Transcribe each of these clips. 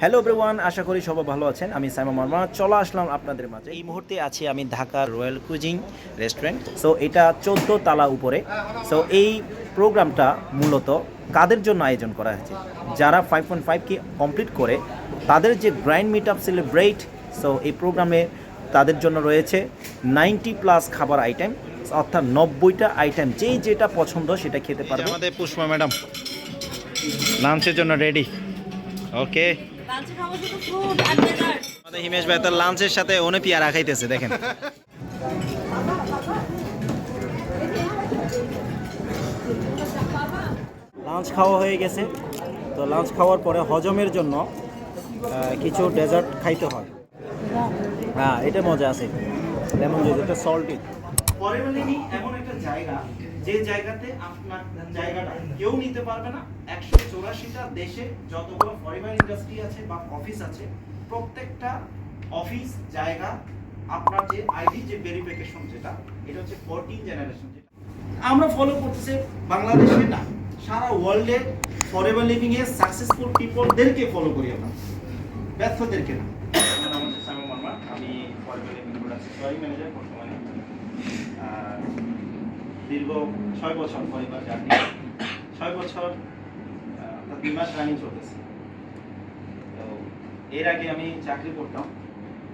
Hello everyone, আশা করি সবাই ভালো আছেন। আমি সাইমা মারমা চলে আসলাম আপনাদের মাঝে। এই মুহূর্তে আছি আমি ঢাকার রয়্যাল কুজিন রেস্টুরেন্ট। সো এটা 14 তালা উপরে। সো এই প্রোগ্রামটা মূলত কাদের জন্য আয়োজন করা হয়েছে? যারা 5.5 কমপ্লিট করে তাদের যে grand meet up celebrate. So এই প্রোগ্রামে তাদের জন্য রয়েছে 90+ খাবার আইটেম, অর্থাৎ 90টা আইটেম, যেটা পছন্দ সেটা খেতে পারবে। আমাদের পুষ্পা ম্যাডাম লাঞ্চের জন্য রেডি। ওকে, আমাদের হিমেশ ভাই তার লাঞ্চের সাথে ওনে পিয়ারা খাইতেছে, দেখেন। লাঞ্চ খাওয়া হয়ে গেছে। তো লাঞ্চ খাওয়ার পরে হজমের জন্য কিছু ডেজার্ট খাইতে হয়। হ্যাঁ, এটা মজা আছে, লেমন জুস, এটা সল্টি। ফরেভার এমন একটা জায়গা, যে জায়গাতে আপনার জায়গাটা কেউ নিতে পারবে না। 184টা দেশে যতগুলো ফরেভার ইন্ডাস্ট্রি আছে বা অফিস আছে, প্রত্যেকটা অফিস জায়গা আপনার যে আইডি, যে ভেরিফিকেশন, যেটা এটা হচ্ছে 14 জেনারেশন, যেটা আমরা ফলো করতেছি বাংলাদেশে না, সারা ওয়ার্ল্ডে ফরেভার লিভিং এ সাকসেসফুল পিপলদেরকে ফলো করি আমরা, ব্যর্থদেরকে না। আমার নাম হচ্ছে সাইমা মারমা, আমি ফরেভার লিভিং প্রোডাক্টস ম্যানেজার বর্তমানে। দীর্ঘ 6 বছর পরিবার জার্নি, 6 বছর অর্থাৎ 2 মাস রানিং চলতেছে। তো এর আগে আমি চাকরি করতাম,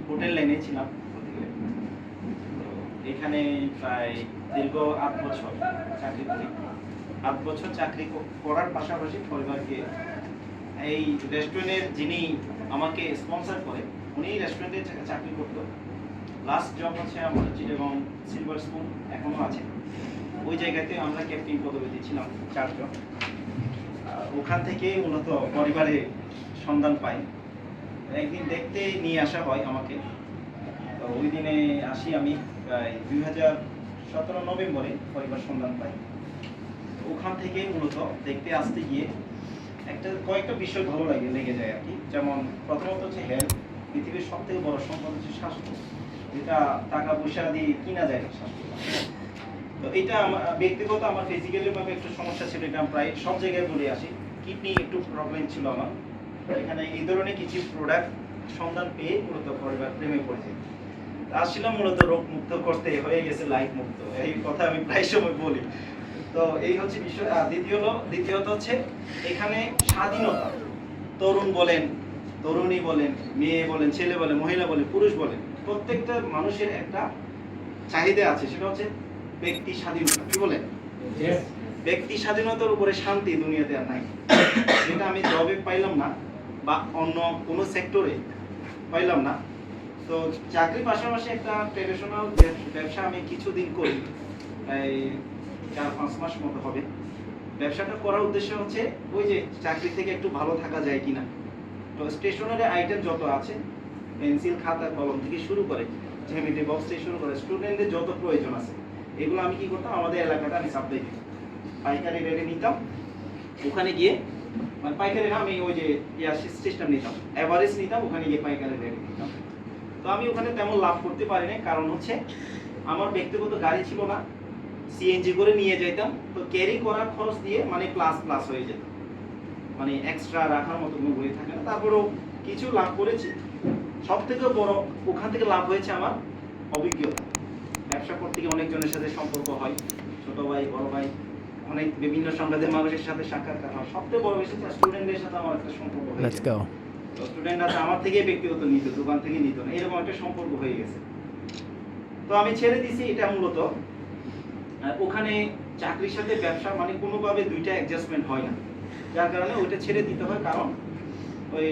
হোটেল লাইনে ছিলাম। তো এখানে প্রায় দীর্ঘ 8 বছর চাকরি করি। 8 বছর চাকরি করার পাশাপাশি পরিবারকে, এই রেস্টুরেন্টের যিনি আমাকে স্পন্সর করে, উনি রেস্টুরেন্টে চাকরি করতো। লাস্ট জব হচ্ছে আমার চিটাগং সিলভার স্পুন, এখনো আছে। ওই জায়গাতে আমরা ক্যাপ্টেন পদবীতে ছিলাম 4 জন। ওখান থেকে মূলত পরিবারে সন্ধান পাই। একদিন দেখতে নিয়ে আসা হয় আমাকে। তো ওই দিনে আসি আমি, প্রায় 2017 নভেম্বরে পরিবার সন্ধান পাই। ওখান থেকে মূলত দেখতে আসতে গিয়ে কয়েকটা বিষয় ভালো লেগে যায় আর কি। যেমন প্রথমত হচ্ছে হেলথ। পৃথিবীর সব থেকে বড় সম্পদ হচ্ছে স্বাস্থ্য, যেটা টাকা পয়সা দিয়ে কিনা যায় না স্বাস্থ্য। তো এটা ব্যক্তিগত আমার ফিজিক্যালি ভাবে একটু সমস্যা ছিল, এটা প্রায় সব জায়গায় বলে আসি। কিডনি একটু প্রবলেম ছিল আমার। এখানে এই ধরনের কিছু প্রোডাক্ট সন্ধান পেয়ে মূলত পরিবার প্রেমে পড়েছে। আসছিলাম মূলত রোগ মুক্ত করতে, হয়ে গেছে লাইফ মুক্ত, এই কথা আমি প্রায় সময় বলি। তো এই হচ্ছে বিষয়। আর দ্বিতীয়ত হচ্ছে এখানে স্বাধীনতা। তরুণ বলেন, তরুণী বলেন, মেয়ে বলেন, ছেলে বলেন, মহিলা বলেন, পুরুষ বলেন, প্রত্যেকটা মানুষের একটা চাহিদা আছে, সেটা হচ্ছে ব্যক্তি স্বাধীনতা। কি বলেন? ব্যক্তি স্বাধীনতার উপরে শান্তি দুনিয়াতে আর নাই, যেটা আমি জবে পাইলাম না বা অন্য কোনো সেক্টরে পাইলাম না। তো চাকরির পাশাপাশি একটা ট্রেডিশনাল ব্যবসা আমি কিছুদিন করি, প্রায় 4-5 মাস মতো হবে। ব্যবসাটা করার উদ্দেশ্য হচ্ছে ওই যে চাকরি থেকে একটু ভালো থাকা যায় কিনা। তো স্টেশনারি আইটেম যত আছে, পেন্সিল, খাতা, কলম থেকে শুরু করে জ্যামিতি বক্স থেকে শুরু করে স্টুডেন্টদের যত প্রয়োজন আছে, এগুলো আমি কি করতাম, আমাদের এলাকাটা আমি সাপ্লাই দিতাম, পাইকারি রেটে নিতাম। ওখানে গিয়ে মানে পাইকারি না, আমি ওই যে সিস্টেম নিতাম, এভারেজ নিতাম, ওখানে গিয়ে পাইকারি রেটে নিতাম। তো আমি ওখানে তেমন লাভ করতে পারি না, কারণ হচ্ছে আমার ব্যক্তিগত গাড়ি ছিল না, সিএনজি করে নিয়ে যেতাম। তো ক্যারি করার খরচ দিয়ে মানে প্লাস হয়ে যেত, মানে এক্সট্রা রাখার মতো কোনো বই থাকে না। তারপরেও কিছু লাভ করেছি। সব থেকে বড় ওখান থেকে লাভ হয়েছে আমার অভিজ্ঞতা। ব্যবসা করতে গিয়ে অনেকজনের সাথে সম্পর্ক হয়, ছোট ভাই, বড় ভাই, অনেক বিভিন্ন সংঘাতের মানুষের সাথে সাক্ষাৎকার হয়। সবথেকে বড় বিষয় স্টুডেন্টদের সাথে আমার একটা সম্পর্ক হয়ে গেছে। তো স্টুডেন্টরা আমার থেকে ব্যক্তিগত নিত, দোকান থেকে নিত না, এরকম একটা সম্পর্ক হয়ে গেছে। তো আমি ছেড়ে দিছি এটা মূলত। ওখানে চাকরির সাথে ব্যবসা মানে কোনোভাবে দুইটা অ্যাডজাস্টমেন্ট হয় না, যার কারণে ওইটা ছেড়ে দিতে হয়। কারণ ওই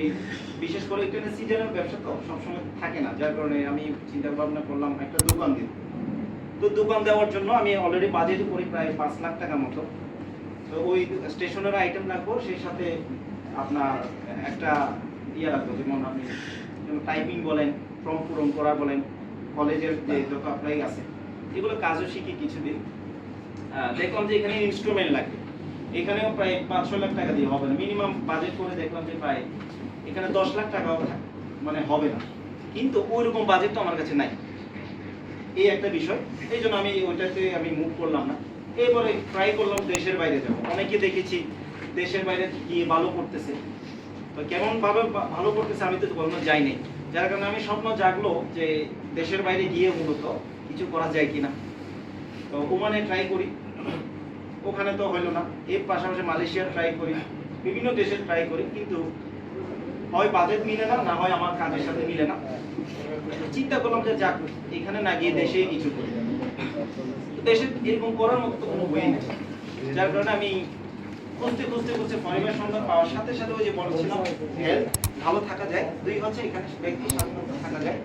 বিশেষ করে একটা সিজনাল ব্যবসা তো সবসময় থাকে না, যার কারণে আমি চিন্তা ভাবনা করলাম একটা দোকান দিব। তো দোকান দেওয়ার জন্য আমি অলরেডি বাজেট করি প্রায় 5 লাখ টাকা মতো। তো ওই স্টেশনারি আইটেম রাখবো, সেই সাথে আপনার একটা রাখবো, যেমন আপনি টাইপিং বলেন, ফর্ম পূরণ করা বলেন, কলেজের যে যত অ্যাপ্লাই আছে, এগুলো কাজও শিখি কিছুদিন। দেখলাম যে এখানে ইনস্ট্রুমেন্ট লাগবে, এখানেও প্রায় 5-6 লাখ টাকা দিয়ে হবে না। মিনিমাম বাজেট করে দেখলাম যে প্রায় এখানে 10 লাখ টাকাও মানে হবে না, কিন্তু ওইরকম বাজেট তো আমার কাছে নাই। এই একটা বিষয়, এই জন্য আমি ওইটাতে আমি মুভ করলাম না। এরপরে ট্রাই করলাম দেশের বাইরে যাবো। অনেকে দেখেছি দেশের বাইরে গিয়ে ভালো করতেছে, তো কেমন ভাবে ভালো করতেছে আমি তো কখনো যাইনি, যার কারণে আমি স্বপ্ন জাগলো যে দেশের বাইরে গিয়ে মূলত কিছু করা যায় কিনা। তো ওমানে ট্রাই করি, ওখানে তো হইলো না। এর পাশাপাশি মালয়েশিয়া ট্রাই করি, বিভিন্ন দেশে ট্রাই করি, কিন্তু হয় বাজেট মিলে না, না হয় আমার কাজের সাথে মিলে না। চিন্তা করলাম যে যাক, এখানে না গিয়ে দেশে কিছু করি। দেশে এরকম করার মতো কোনো ওয়ে নেই, যার কারণে আমি খুঁজতে খুঁজতে খুঁজতে পরিবার সন্ধান পাওয়ার সাথে সাথে ওই যে বলছিলাম হেলথ ভালো থাকা যায়, দুই হচ্ছে এখানে ব্যক্তি স্বাধীনতা থাকা যায়,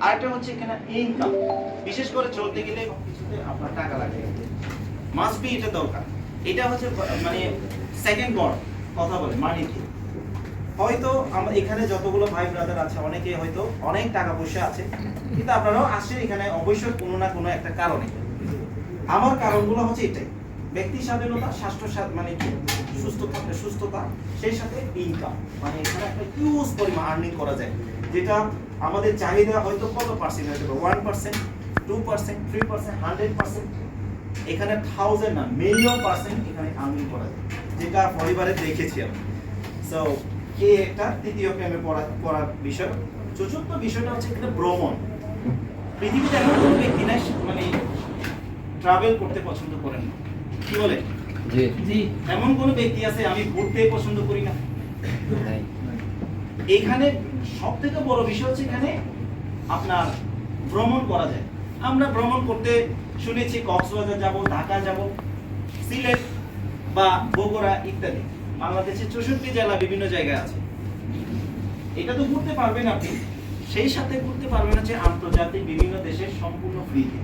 আর একটা হচ্ছে এখানে ইনকাম। বিশেষ করে চলতে গেলে কিছুতে আপনার টাকা লাগে, মাস্ট বি, এটা দরকার। এটা হচ্ছে মানে সেকেন্ড বড় কথা বলে মানিতে। হয়তো আমরা এখানে যতগুলো ভাই ব্রাদার আছে অনেকে হয়তো অনেক টাকা পয়সা আছে, কিন্তু আপনারাও আসেন এখানে অবশ্যই কোনো না কোনো একটা কারণে। আমার কারণগুলো হচ্ছে এটাই, ব্যক্তি স্বাধীনতা, স্বাস্থ্য মানে সুস্থতা, সেই সাথে ইনকাম। মানে এখানে একটা হিউজ পরিমাণ আর্নিং করা যায়, যেটা আমাদের চাহিদা হয়তো কত পার্সেন্ট হয়তো 1%, 2%, 3%, 100%, এখানে 1000 না মিলিয়ন% এখানে আর্নিং করা যায়, যেটা পরিবারে দেখেছি আমি। সো এই একটা তৃতীয় প্রেমে পড়ার বিষয়। চতুর্থ বিষয়টা হচ্ছে এখানে ভ্রমণ। পৃথিবীতে এমন কোনো ব্যক্তি নাই মানে ট্রাভেল করতে পছন্দ করেন না, কি বলে? জি জি। এমন কোন ব্যক্তি আছে আমি ঘুরতে পছন্দ করি না? নাই। এখানে সবথেকে বড় বিষয় হচ্ছে এখানে আপনার ভ্রমণ করা যায়। আমরা ভ্রমণ করতে শুনেছি কক্সবাজার যাব, ঢাকা যাব, সিলেট বা বগুড়া ইত্যাদি। বাংলাদেশের 64 জেলা বিভিন্ন জায়গায় আছে। এটা তো ঘুরতে পারবেন আপনি, সেই সাথে ঘুরতে পারবেন হচ্ছে আন্তর্জাতিক বিভিন্ন দেশের সম্পূর্ণ ফ্রিতে।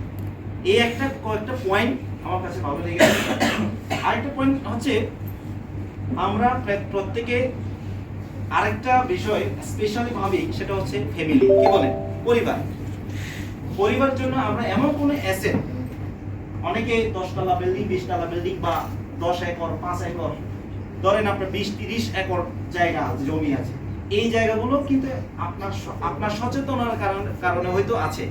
এই একটা কয়েকটা পয়েন্ট আমার কাছে ভালো লেগেছে। আরেকটা পয়েন্ট হচ্ছে আমরা প্রত্যেকে আরেকটা বিষয় স্পেশালি ভাবি, সেটা হচ্ছে ফ্যামিলি, কি বলে? পরিবার। পরিবারের জন্য আমরা এমন কোনো অ্যাসেট, অনেকে 10 তলা বিল্ডিং, 20 তলা বিল্ডিং বা 10 একর, 5 একর, ধরেন আপনার 20-30 একর জায়গা জমি আছে, এই জায়গাগুলো কিন্তু আপনার সচেতনার কারণে হয়তো আছে।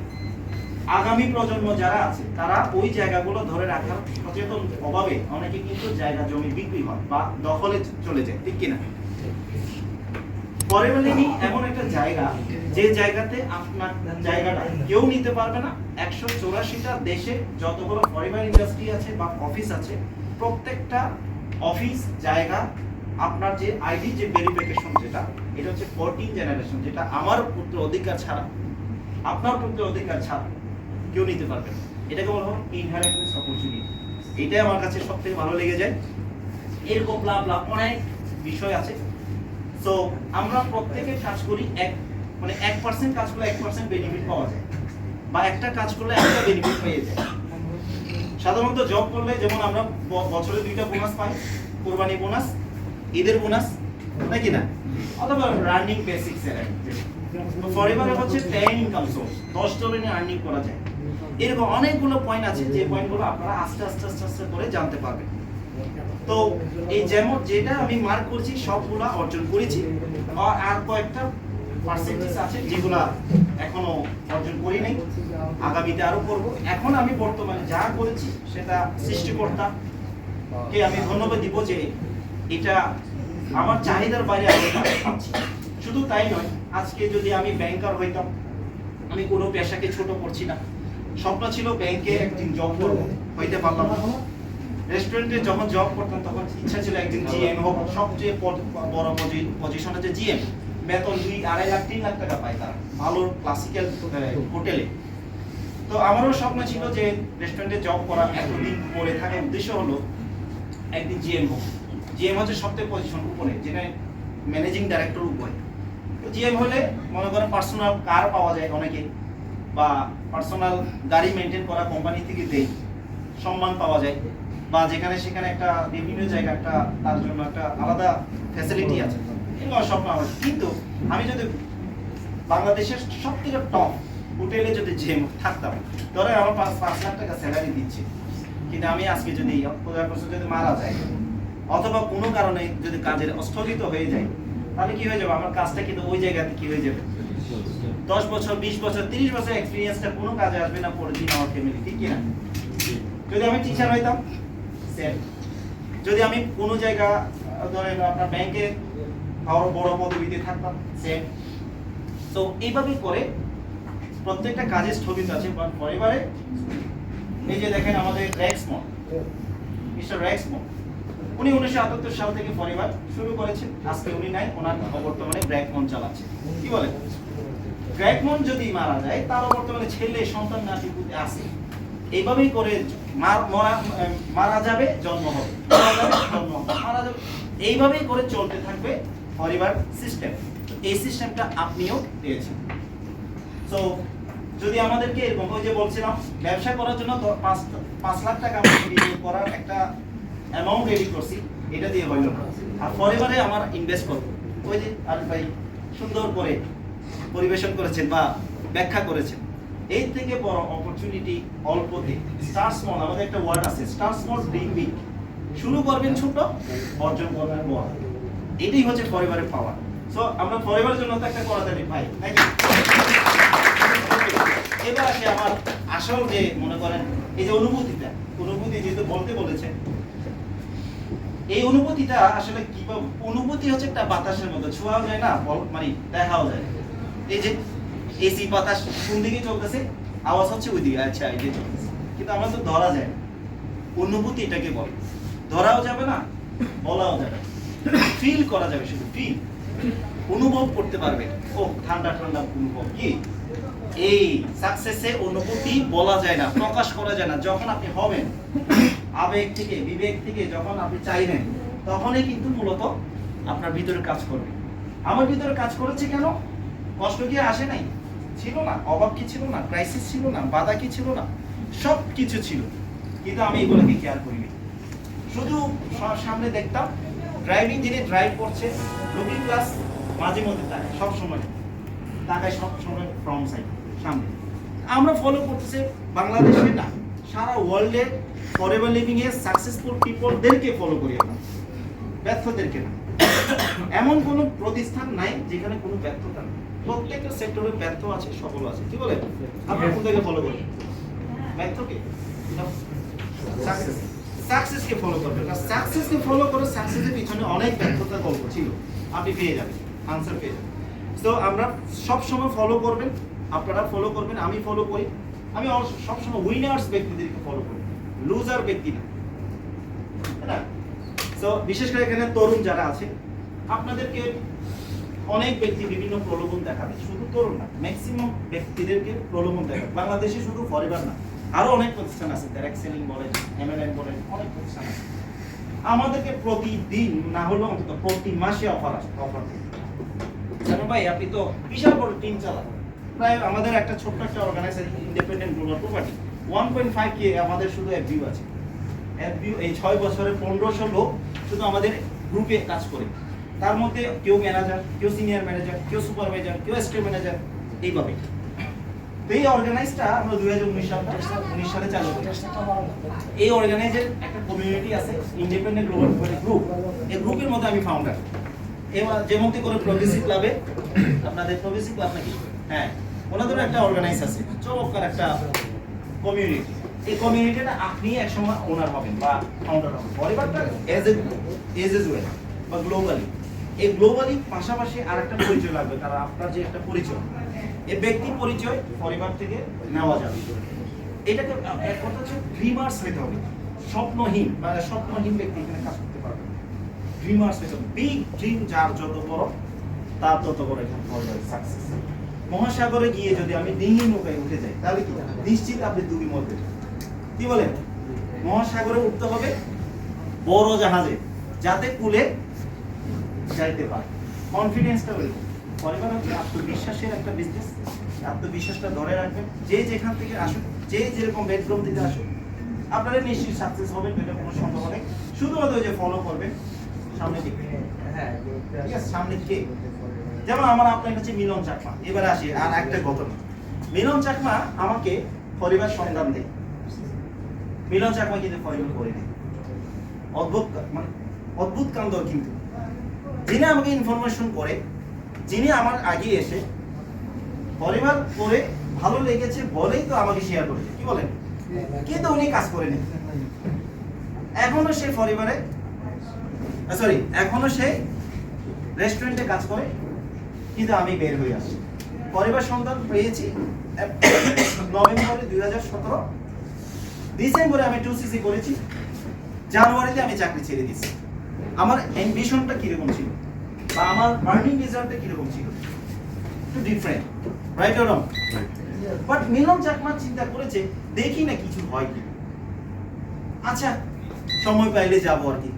আগামী প্রজন্ম যারা আছে তারা ওই জায়গাগুলো ধরে রাখার সচেতন অভাবে অনেকে কিন্তু জায়গা জমি বিক্রি হয় বা দখলে চলে যায়, ঠিক কিনা? পরিবারই এমন একটা জায়গা, যে জায়গাতে আপনার জায়গাটা কেউ নিতে পারবে না। 184টা দেশে যতগুলো পরিবার ইন্ডাস্ট্রি আছে বা অফিস আছে, প্রত্যেকটা অফিস জায়গা আপনার যে আইডি, যে ভেরিফিকেশন, যেটা এটা হচ্ছে 14 জেনারেশন, যেটা আমার পুত্র অধিকার ছাড়া, আপনার পুত্র অধিকার ছাড়া কেউ নিতে পারবে না। এটাকে বলা হয় ইনহেরিটেন্স অপরচুনিটি। এটাই আমার কাছে সবথেকে ভালো লেগে যায়। এরকম অনেক বিষয় আছে। সো আমরা প্রত্যেকে কাজ করি, মানে 1% কাজ করলে 1% বেনিফিট পাওয়া যায়, বা একটা কাজ করলে একটা বেনিফিট পেয়ে যায়। সাধারণত জব করলে যেমন আমরা বছরে 2টা বোনাস পাই, কোরবানি বোনাস, ঈদের বোনাস, নাকি না? অথবা রানিং বেসিক স্যালারি। পরিবারে হচ্ছে 10 ইনকাম সোর্স, 10 ডলারে আর্নিং করা যায়। এরকম অনেকগুলো পয়েন্ট আছে, যে পয়েন্টগুলো আপনারা আস্তে আস্তে করে জানতে পারবেন। তো এই যেমন যেটা আমি মার্ক করছি সবগুলা অর্জন করেছি, আর কয়েকটা পার্সেন্টেজ আছে যেগুলা এখনো অর্জন করি নাই, আগামীতে আরো করব। এখন আমি বর্তমানে যা করেছি সেটা সৃষ্টিকর্তা কে আমি ধন্যবাদ দিব, যে এটা আমার চাহিদার বাইরে আমি পাচ্ছি। শুধু তাই নয়, আজকে যদি আমি ব্যাংকার হইতাম, আমি কোনো পেশাকে ছোট করছি না, স্বপ্ন ছিল ব্যাংকে একদিন জব করব, হইতে পারলাম না। রেস্টুরেন্টে যখন জব করতাম তখন ইচ্ছা ছিল একদিন জিএম হোক, সবচেয়ে বড় পজিশন হচ্ছে জিএম, বেতন 2-2.5 লাখ 3 লাখ টাকা পায় তারা, ভালো ক্লাসিক্যাল হোটেলে। তো আমারও স্বপ্ন ছিল যে রেস্টুরেন্টে জব করা, এতদিন পরে থাকার উদ্দেশ্য হলো একদিন জিএম হোক। জিএম হচ্ছে সবচেয়ে পজিশন উপরে, যেটা ম্যানেজিং ডাইরেক্টর উপরে। তো জিএম হলে মনে করেন পার্সোনাল কার পাওয়া যায় অনেকে, বা পার্সোনাল গাড়ি মেনটেন করা কোম্পানি থেকে দেয়, সম্মান পাওয়া যায়, বা যেখানে সেখানে একটা বিভিন্ন জায়গা একটা তার জন্য একটা আলাদা ফ্যাসিলিটি আছে। এগুলো স্বপ্ন আমার। কিন্তু আমি যদি বাংলাদেশের সবথেকে টপ হোটেলে যদি জিএম থাকতাম, ধরেন আমার 5 লাখ টাকা স্যালারি দিচ্ছে, কিন্তু আমি আজকে যদি যদি মারা যায় অথবা কোনো কারণে যদি কাজের স্থগিত হয়ে যায়, তাহলে কি হয়ে যাবে? আমার কাজটা কিন্তু ওই জায়গাতে কি হয়ে যাবে? 10 বছর, 20 বছর, 30 বছর এক্সপিরিয়েন্সটা কোনো কাজে আসবে না পরে দিন আমার ফ্যামিলি, ঠিক কিনা? যদি আমি টিচার হইতাম, যদি আমি কোনো জায়গা ধরেন আপনার ব্যাংকে আরো বড় পদবিতে থাকতাম সেম। তো এইভাবে করে প্রত্যেকটা কাজের স্থগিত আছে। পরিবারে এই যে দেখেন আমাদের রেক্সমন্ড, মিস্টার রেক্সমন্ড, উনি 1978 সাল থেকে পরিবার শুরু করেছেন। আজকে উনি নাই, ওনার বর্তমানে ব্র্যাকমন চালাচ্ছে। কি বলেন? ব্র্যাকমন যদি মারা যায়, তার বর্তমানে ছেলে সন্তান নাতি পুতি আছে। এইভাবেই করে মারা যাবে, জন্ম হবে, মারা যাবে, জন্ম হবে, মারা যাবে, এইভাবেই করে চলতে থাকবে পরিবার সিস্টেম। এই সিস্টেমটা আপনিও পেয়েছেন। তো যদি আমাদেরকে এরকম, ওই যে বলছিলাম ব্যবসা করার জন্য 5 লাখ টাকা আমি বিনিয়োগ করার একটা অ্যামাউন্ট রেডি করছি, এটা দিয়ে হইল না। আর পরিবারে আমার ইনভেস্ট করব, ওই যে আরিফ ভাই সুন্দর করে পরিবেশন করেছেন বা ব্যাখ্যা করেছেন। এই থেকে বড় অপরচুনিটি অল্পতে। স্টার্ট স্মল, আমাদের একটা ওয়ার্ড আছে, স্টার্ট স্মল ড্রিম বিগ। শুরু করবেন ছোট, অর্জন করবেন বড়। এটাই হচ্ছে পরিবারের পাওয়ার। সো আমরা পরিবারের জন্য তো একটা করাতালি পাই, নাকি? এবার আসে আমার আসল যে মনে করেন এই যে অনুভূতি যেহেতু বলতে বলেছে, এই অনুভূতিটা আসলে কি, অনুভূতি হচ্ছে একটা বাতাসের মতো, ছোঁয়াও যায় না, মানে দেখাও যায়। এই যে এসি বাতাস কোন দিকে চলতেছে, আওয়াজ হচ্ছে ওই দিকে, আচ্ছা এই দিকে চলতেছে, কিন্তু আমরা তো ধরা যায় না। অনুভূতি এটাকে বলে, ধরাও যাবে না, বলাও যাবে না, ফিল করা যাবে, শুধু ফিল, অনুভব করতে পারবে। ও ঠান্ডা ঠান্ডা অনুভব। কি এই সাকসেসে অনুভূতি বলা যায় না, প্রকাশ করা যায় না। যখন আপনি হবেন আবেগ থেকে, বিবেক থেকে যখন আপনি চাইবেন, তখনই কিন্তু মূলত আপনার ভিতরে কাজ করবে। আমার ভিতরে কাজ করেছে কেন? কষ্ট কি আসে নাই? ছিল না। অভাব কি ছিল না? ক্রাইসিস ছিল না? বাধা কি ছিল না? সব কিছু ছিল, কিন্তু আমি এগুলোকে কেয়ার করিনি। শুধু সামনে দেখতাম ড্রাইভিং, যিনি ড্রাইভ করছে লুকিং গ্লাস মাঝে মধ্যে তাকায়, সব সময় তাকায়, সব সময় ফ্রন্ট সাইড সামনে। আমরা ফলো করতেছি বাংলাদেশে না, সারা ওয়ার্ল্ডে ফরএভার লিভিং এ সাকসেসফুল পিপলদেরকে ফলো করি আমরা, ব্যর্থদেরকে না। এমন কোনো প্রতিষ্ঠান নাই যেখানে কোনো ব্যর্থতা নেই। প্রত্যেকটা সেক্টরে ব্যর্থ আছে, সফল আছে। কি বলেন? আপনারা কোনটাকে ফলো করেন? ব্যর্থকে? সাকসেস, সাকসেসকে ফলো করবেন। আর সাকসেসকে ফলো করে সাকসেসের পিছনে অনেক ব্যর্থতার গল্প ছিল, আপনি পেয়ে যাবেন, আনসার পেয়ে যাবেন। তো আমরা সব সময় ফলো করবেন, আপনারা ফলো করবেন, আমি ফলো করি। আমি সবসময় উইনার্স ব্যক্তিদেরকে ফলো করি, লুজার ব্যক্তি না, তাই না? তো বিশেষ করে এখানে তরুণ যারা আছে, আপনাদেরকে অনেক ব্যক্তি বিভিন্ন প্রলোভন দেখাবে, শুধু তরুণ না, ম্যাক্সিমাম ব্যক্তিদেরকে প্রলোভন দেখাবে। বাংলাদেশে শুধু ফরএভার না, আরো অনেক প্রতিষ্ঠান আছে, ডাইরেক্ট সেলিং বলেন, এমএলএম বলেন, অনেক প্রতিষ্ঠান আছে। আমাদেরকে প্রতিদিন না হলেও অন্তত প্রতি মাসে অফার দেয়। জানো ভাই, আপনি তো বিশাল বড় টিম চালান, প্রায় আমাদের একটা ছোট্ট একটা organisation independent global property 1.5K আমাদের শুধু এফভিউ আছে। এফভিউ এই 6 বছরে 1500 লোক শুধু আমাদের গ্রুপে কাজ করে। তার মধ্যে কেউ ম্যানেজার, কেউ সিনিয়র ম্যানেজার, কেউ সুপারভাইজার, কেউ স্টেট ম্যানেজার, এইভাবে। তো এই অর্গানাইজটা আমরা 2019 সালে চালু করি। এই অর্গানাইজের একটা কমিউনিটি আছে, ইন্ডিপেন্ডেন্ট গ্লোবাল প্রপার্টি গ্রুপ। এই গ্রুপের মধ্যে আমি ফাউন্ডার। এবার যেমন করে প্রগ্রেসিভ ক্লাবে, আপনাদের প্রগ্রেসিভ ক্লাব নাকি? হ্যাঁ, ওনাদের একটা অর্গানাইজ আছে, চমৎকার একটা কমিউনিটি। এই কমিউনিটিটা আপনি একসময় ওনার হবেন বা ফাউন্ডার হবেন। পরিবারটা এজ ওয়েল বা গ্লোবালি, এই গ্লোবালি পাশাপাশি আরেকটা পরিচয় লাগবে, কারণ আপনার যে একটা পরিচয়, এই ব্যক্তির পরিচয় পরিবার থেকে নেওয়া যাবে। এটাকে এক কথা হচ্ছে ড্রিমার্স হতে হবে, স্বপ্নহীন মানে স্বপ্নহীন ব্যক্তি এখানে কাজ করতে পারবে। ড্রিমার্স হতে হবে, বিগ ড্রিম যার যত বড় তার তত বড় এখানে সাকসেস। মহাসাগরে গিয়ে যদি আমি ডিঙি নৌকায় উঠে যাই, তাহলে কি নিশ্চিত আপনি ডুবি মরবেন। কি বলেন? মহাসাগরে উঠতে হবে বড় জাহাজে, যাতে কুলে যাইতে পারে। কনফিডেন্সটা ওইরকম। পরিবার হচ্ছে আত্মবিশ্বাসের একটা বিজনেস। আত্মবিশ্বাসটা ধরে রাখবেন, যে যেখান থেকে আসুক, যে যেরকম ব্যাকগ্রাউন্ড থেকে আসুক, আপনারা নিশ্চয়ই সাকসেস হবেন, এটা কোনো সন্দেহ নেই। শুধুমাত্র ওই যে ফলো করবেন সামনে দিকে। হ্যাঁ, ঠিক আছে, সামনে দিকে। যেমন আমার আপনার কাছে মিলন চাকমা। এবারে আসি আর একটা ঘটনা। মিলন চাকমা আমাকে পরিবার সন্ধান দেয়। মিলন চাকমা কিন্তু পরিবার করে নেই। অদ্ভুত কাণ্ড কিন্তু। যিনি আমাকে ইনফরমেশন করে, যিনি আমার আগে এসে পরিবার করে ভালো লেগেছে বলেই তো আমাকে শেয়ার করেছে। কি বলেন? কিন্তু উনি কাজ করেনি। এখনো সে পরিবারে, এখনো সে রেস্টুরেন্টে কাজ করে, কিন্তু আমি বের হয়ে আসি। পরিবার সন্তান পেয়েছি নভেম্বরে 2017, ডিসেম্বরে আমি 2cc করেছি, জানুয়ারিতে আমি চাকরি ছেড়ে দিয়েছি। আমার অ্যাম্বিশনটা কিরকম ছিল বা আমার আর্নিং রেজাল্টটা কিরকম ছিল, একটু different, right or wrong? But Milon Chakma চিন্তা করেছে দেখি না কিছু হয় কি, আচ্ছা সময় পাইলে যাবো আর কি।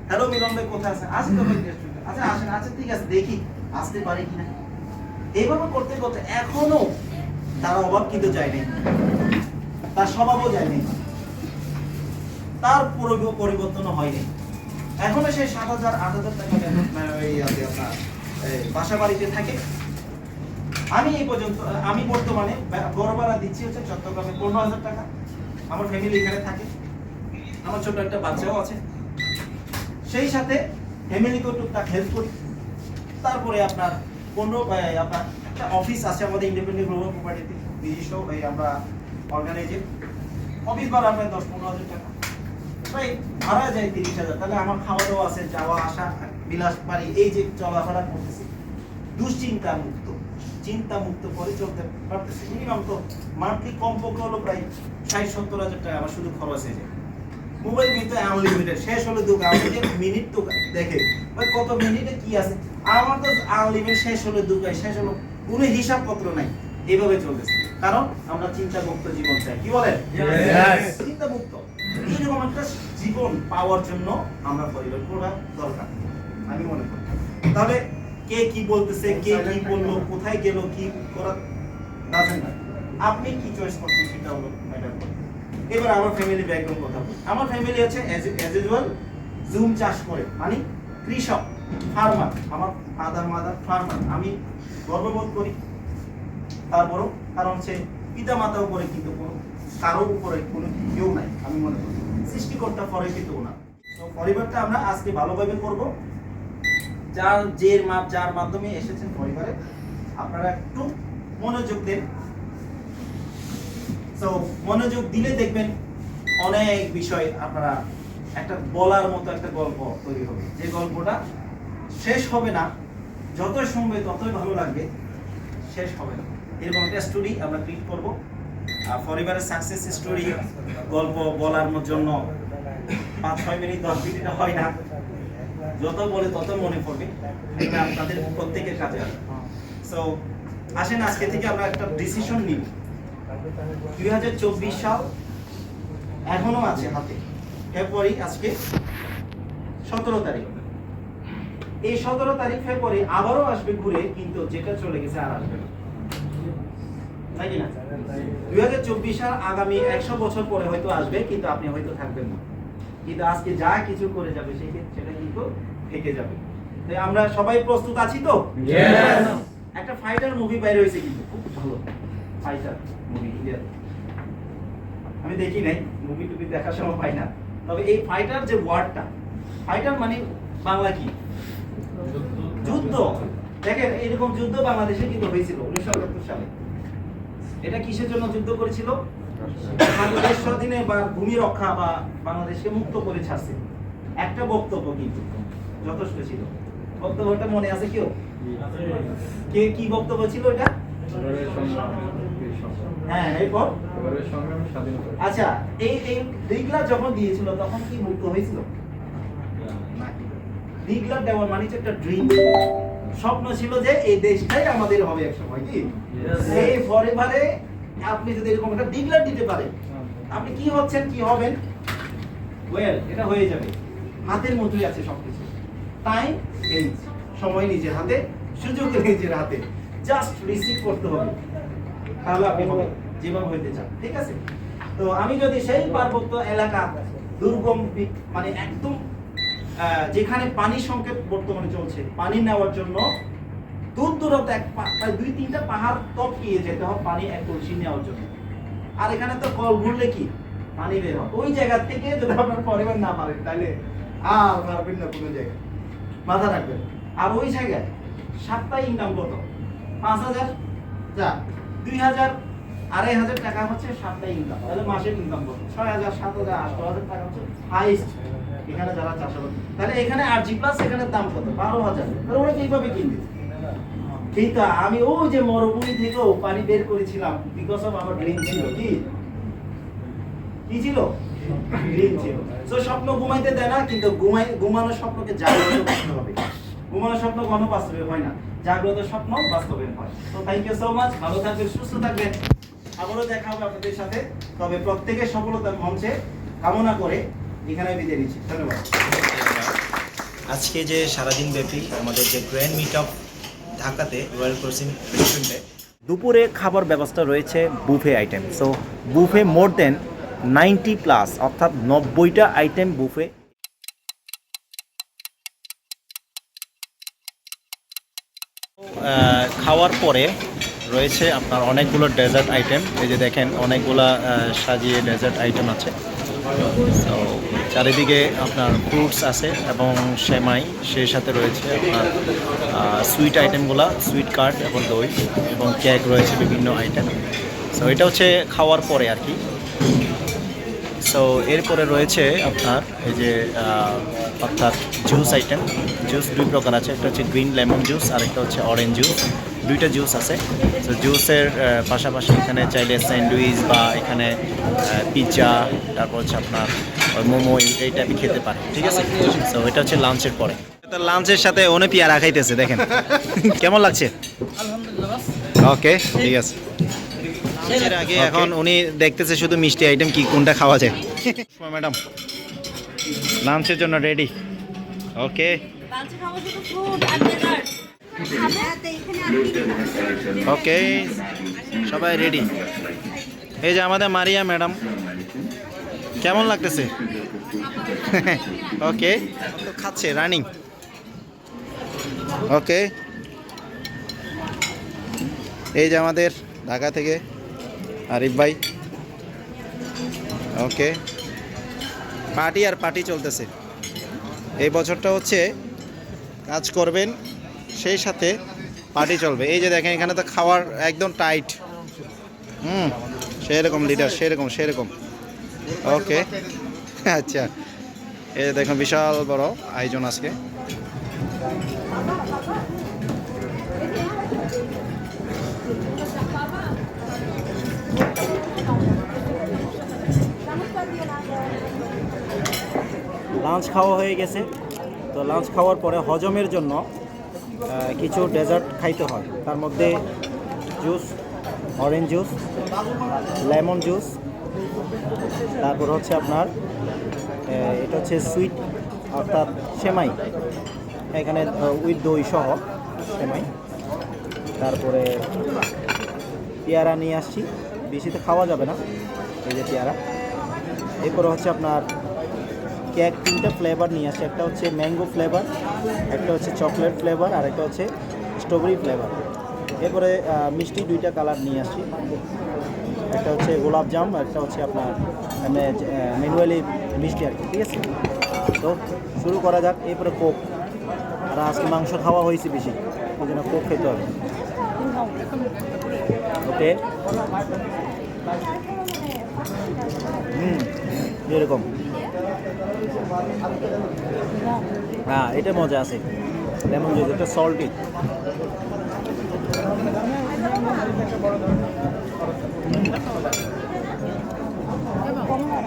হ্যালো মিলন ভাই কোথায় আছেন? আসি তো ভাই রেস্টুরেন্টে। আচ্ছা আসেন। আচ্ছা ঠিক আছে, দেখি আসতে পারে কিনা। এইভাবে করতে করতে এখনো তার অভাব কিন্তু যায়নি, তার স্বভাবও যায়নি, তার পরিবর্তনও হয়নি। এখনো সে 7,000 8,000 টাকা আপনার বাসা বাড়িতে থাকে। আমি এই পর্যন্ত আমি বর্তমানে গড় ভাড়া দিচ্ছি হচ্ছে চট্টগ্রামে 15,000 টাকা। আমার ফ্যামিলি এখানে থাকে, আমার ছোট একটা বাচ্চাও আছে, সেই সাথে ফ্যামিলিকেও টুকটাক হেল্প করি। তারপরে আপনার আপনার একটা অফিস আছে আমাদের ইন্ডিপেন্ডেন্ট গ্লোবাল প্রপার্টিতে, নিজস্ব আমরা অর্গানাইজের অফিস ভাড়া আপনার 10-15,000 টাকা, ভাই ভাড়া যায় 30,000। তাহলে আমার খাওয়া দাওয়া আছে, যাওয়া আসা, বিলাস বাড়ি, এই যে চলাফেরা করতেছি, দুশ্চিন্তা মুক্ত, চিন্তা মুক্ত করে চলতে পারতেছি। মিনিমাম তো মান্থলি কমপক্ষে হলো প্রায় 60-70,000 টাকা আমার শুধু খরচ হয়ে যায়। মোবাইল কিন্তু আনলিমিটেড, শেষ হলে দোকান আমাদের মিনিট তো দেখে ভাই কত মিনিটে কি আছে, আমার তো আনলিমিটেড, শেষ হলে দোকান, শেষ হলো কোনো হিসাবপত্র নাই। এইভাবে চলতেছে, কারণ আমরা চিন্তা মুক্ত জীবন চাই। কি বলেন? চিন্তা মুক্ত এইরকম একটা জীবন পাওয়ার জন্য আমরা পরিবার করা দরকার আমি মনে করি। তাহলে কে কি বলতেছে, কে কি বললো, কোথায় গেল, কি করা ডাজেন্ট ম্যাটার, আপনি কি চয়েস করছেন সেটা হলো ম্যাটার করে। এবার আমার ফ্যামিলি ব্যাকগ্রাউন্ড কথা বলি। আমার ফ্যামিলি আছে অ্যাজ ইউজুয়াল জুম চাষ করে, মানে কৃষক, ফার্মার। আমার ফাদার মাদার ফার্মার, আমি গর্ববোধ করি। তারপরও কারণ হচ্ছে পিতা মাতার উপরে কিন্তু কোনো কারোর উপরে কোনো কেউ নাই, আমি মনে করি সৃষ্টিকর্তা পরে কিন্তু না। তো পরিবারটা আমরা আজকে ভালোভাবে করব। যার মাধ্যমে এসেছেন পরিবারে, আপনারা একটু মনোযোগ দেন। তো মনোযোগ দিলে দেখবেন অনেক বিষয় আপনারা একটা বলার মতো একটা গল্প তৈরি হবে, যে গল্পটা শেষ হবে না, যতই শুনবে ততই ভালো লাগবে, শেষ হবে না। এরকম একটা স্টোরি আমরা ক্রিয়েট করব। পরিবারের সাকসেস স্টোরি গল্প বলার জন্য 5-6 মিনিট 10 মিনিট হয় না, যত বলে তত মনে পড়বে, এটা আপনাদের প্রত্যেকের কাজে আসবে। সো আসেন আজকে থেকে আমরা একটা ডিসিশন নিব। 2024 সাল এখনো আছে হাতে, ফেব্রুয়ারি আজকে 17 তারিখ। এই 17 তারিখ ফেব্রুয়ারি আবারও আসবে ঘুরে, কিন্তু যেটা চলে গেছে আর আসবে না, তাই কি না? 2024 সাল আগামী 100 বছর পরে হয়তো আসবে, কিন্তু আপনি হয়তো থাকবেন না। কিন্তু আজকে যা কিছু করে যাবে সেটা কিন্তু থেকে যাবে। তাই আমরা সবাই প্রস্তুত আছি তো? একটা ফাইটার মুভি বাইরে হয়েছে, কিন্তু খুব ভালো ফাইটার মুভি ইন্ডিয়াতে। আমি দেখি নাই, মুভি টুভি দেখার সময় পাই না। তবে এই ফাইটার যে ওয়ার্ডটা, ফাইটার মানে বাংলা কি? যুদ্ধ। দেখেন এরকম যুদ্ধ বাংলাদেশে কিন্তু হয়েছিল 1971 সালে। এটা কিসের জন্য যুদ্ধ করেছিল? বাংলাদেশ স্বাধীনে বা ভূমি রক্ষা বা বাংলাদেশকে মুক্ত করে ছাড়ছে। একটা বক্তব্য কিন্তু যথেষ্ট ছিল। বক্তব্যটা মনে আছে কেউ? কে কি বক্তব্য ছিল এটা? হ্যাঁ, এরপর আচ্ছা এই ডিক্লার যখন দিয়েছিল তখন কি মুক্ত হয়েছিল? ডিক্লার দেওয়ার মানে একটা ড্রিম, স্বপ্ন ছিল যে এই দেশটাই আমাদের হবে একসময়। কি এই পরিবারে আপনি যদি এরকম একটা ডিক্লার দিতে পারেন, আপনি কি হচ্ছেন, কি হবেন, ওয়েল এটা হয়ে যাবে। হাতের মধ্যেই আছে সবকিছু। টাইম এই সময় নিজের হাতে, সুযোগ নিজের হাতে, জাস্ট রিসিভ করতে হবে, তাহলে আপনি হবে যেভাবে হইতে চান। ঠিক আছে? তো আমি যদি সেই পার্বত্য এলাকা, দুর্গম, মানে একদম যেখানে পানি সংকট বর্তমানে চলছে, পানি নেওয়ার জন্য দূর দূরান্ত প্রায় 2-3টা পাহাড় টপকিয়ে যেতে হবে পানি এক কলসি নেওয়ার জন্য। আর এখানে তো কল ঘুরলে কি পানি বের হয়। ওই জায়গা থেকে যদি আপনার পরিবার না পারেন, তাহলে আর পারবেন না কোনো জায়গায়, মাথা রাখবেন। আর ওই জায়গায় সাপ্তাহিক ইনকাম কত? 5,000, যা 2,000, 2,500 টাকা হচ্ছে সাপ্তাহিক ইনকাম। তাহলে মাসের ইনকাম কত? 6,000, 7,000, 8,000 টাকা হচ্ছে হাইস্ট এখানে যারা চাষাবাদ, তাহলে এখানে RG প্লাস এখানে দাম কত? 12,000। তাহলে ওরা কিভাবে কিনবে? কিন্তু আমি ওই যে মরুভূমি থেকেও পানি বের করেছিলাম বিকজ অফ আমার ড্রিম ছিল কি ছিল? ড্রিম ছিল। তো স্বপ্ন ঘুমাইতে দেয় না, কিন্তু ঘুমানোর স্বপ্নকে জাগ্রত করতে হবে। ঘুমানোর স্বপ্ন কোনো বাস্তবে হয় না, জাগ্রত স্বপ্ন বাস্তবায়ন হয়। তো থ্যাংক ইউ সো মাচ, ভালো থাকবেন, সুস্থ থাকবেন, আবারও দেখা হবে আপনাদের সাথে। তবে প্রত্যেকের সফলতার মঞ্চে কামনা করে এখানে বিদায় নিচ্ছি, ধন্যবাদ। আজকে যে সারাদিন ব্যাপী আমাদের যে গ্র্যান্ড মিট আপ ঢাকাতে রয়্যাল ক্রসিং রেস্টুরেন্টে দুপুরে খাবার ব্যবস্থা রয়েছে বুফে আইটেম। সো বুফে মোর দেন 90+, অর্থাৎ 90টা আইটেম বুফে। খাওয়ার পরে রয়েছে আপনার অনেকগুলো ডেজার্ট আইটেম। এই যে দেখেন অনেকগুলো সাজিয়ে ডেজার্ট আইটেম আছে। তো চারিদিকে আপনার ফ্রুটস আছে এবং সেমাই, সেই সাথে রয়েছে আপনার সুইট আইটেমগুলো, সুইট কার্ড এবং দই এবং কেক রয়েছে, বিভিন্ন আইটেম। সো এটা হচ্ছে খাওয়ার পরে আর কি। সো এরপরে রয়েছে আপনার এই যে অর্থাৎ জুস আইটেম। জুস দুই প্রকার আছে, একটা হচ্ছে গ্রিন লেমন জুস আর একটা হচ্ছে অরেঞ্জ জুস। দুইটা জুস আছে। তো জুসের পাশাপাশি এখানে চাইলে স্যান্ডউইচ বা এখানে পিৎজা, তারপর হচ্ছে আপনার মোমো, এই টাইপের খেতে পারে, ঠিক আছে। সো এটা হচ্ছে লাঞ্চের পরে। তো লাঞ্চের সাথে ওনে পিয়ারা খাইতেছে, দেখেন কেমন লাগছে? ওকে, ঠিক আছে। এর আগে এখন উনি দেখতেছে শুধু মিষ্টি আইটেম কি কোনটা খাওয়া যায়। ম্যাডাম লাঞ্চের জন্য রেডি? ওকে, ওকে, সবাই রেডি। এই যে আমাদের মারিয়া ম্যাডাম, কেমন লাগতেছে? ওকে, তো খাচ্ছে রানিং। ওকে, এই যে আমাদের ঢাকা থেকে আরিফ ভাই। ওকে, পার্টি আর পার্টি চলতেছে। এই বছরটা হচ্ছে কাজ করবেন, সেই সাথে পার্টি চলবে। এই যে দেখেন এখানে তো খাওয়ার একদম টাইট। সেরকম লিডার, সেরকম। ওকে, আচ্ছা। এই যে দেখুন বিশাল বড় আয়োজন আজকে। লাঞ্চ খাওয়া হয়ে গেছে। তো লাঞ্চ খাওয়ার পরে হজমের জন্য কিছু ডেজার্ট খাইতে হয়। তার মধ্যে juice, orange juice, lemon juice, তারপর হচ্ছে আপনার এটা হচ্ছে সুইট অর্থাৎ সেমাই, এখানে উইথ দই সহ সেমাই। তারপরে পেয়ারা নিয়ে আসছি, বেশি তো খাওয়া যাবে না, এই যে পেয়ারা। এরপরে হচ্ছে আপনার কেক 3টা ফ্লেভার নিয়ে আসছে, একটা হচ্ছে ম্যাঙ্গো ফ্লেভার, একটা হচ্ছে চকলেট ফ্লেভার আর একটা হচ্ছে স্ট্রবেরি ফ্লেভার। এরপরে মিষ্টি 2টা কালার নিয়ে আসছি, একটা হচ্ছে গোলাপজাম, একটা হচ্ছে আপনার ম্যানুয়ালি মিষ্টি আর কি, ঠিক আছে। তো শুরু করা যাক। এরপরে কোক, আর আজকে মাংস খাওয়া হয়েছে বেশি, ওই জন্য কোক খেতে হবে। ওকে, এরকম। হ্যাঁ, এটা মজা আছে, লেমন জুস, এটা সল্টি।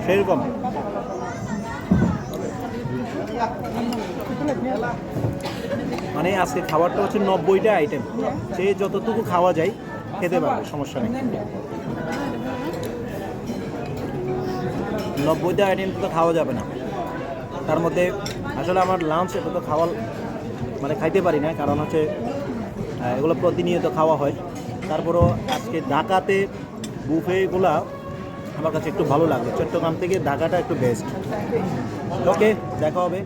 সেরকম মানে আজকে খাবারটা হচ্ছে 90টা আইটেম, সে যতটুকু খাওয়া যায় খেতে পারবে, সমস্যা নেই। 90টা আইটেম তো খাওয়া যাবে না। তার মধ্যে আসলে আমার লাঞ্চ এটা তো খাওয়া মানে খাইতে পারি না, কারণ হচ্ছে এগুলো প্রতিনিয়ত খাওয়া হয়। তারপরও আজকে ঢাকাতে বুফেগুলা আমার কাছে একটু ভালো লাগে। চট্টগ্রাম থেকে ঢাকাটা একটু বেস্ট। ওকে, দেখা হবে।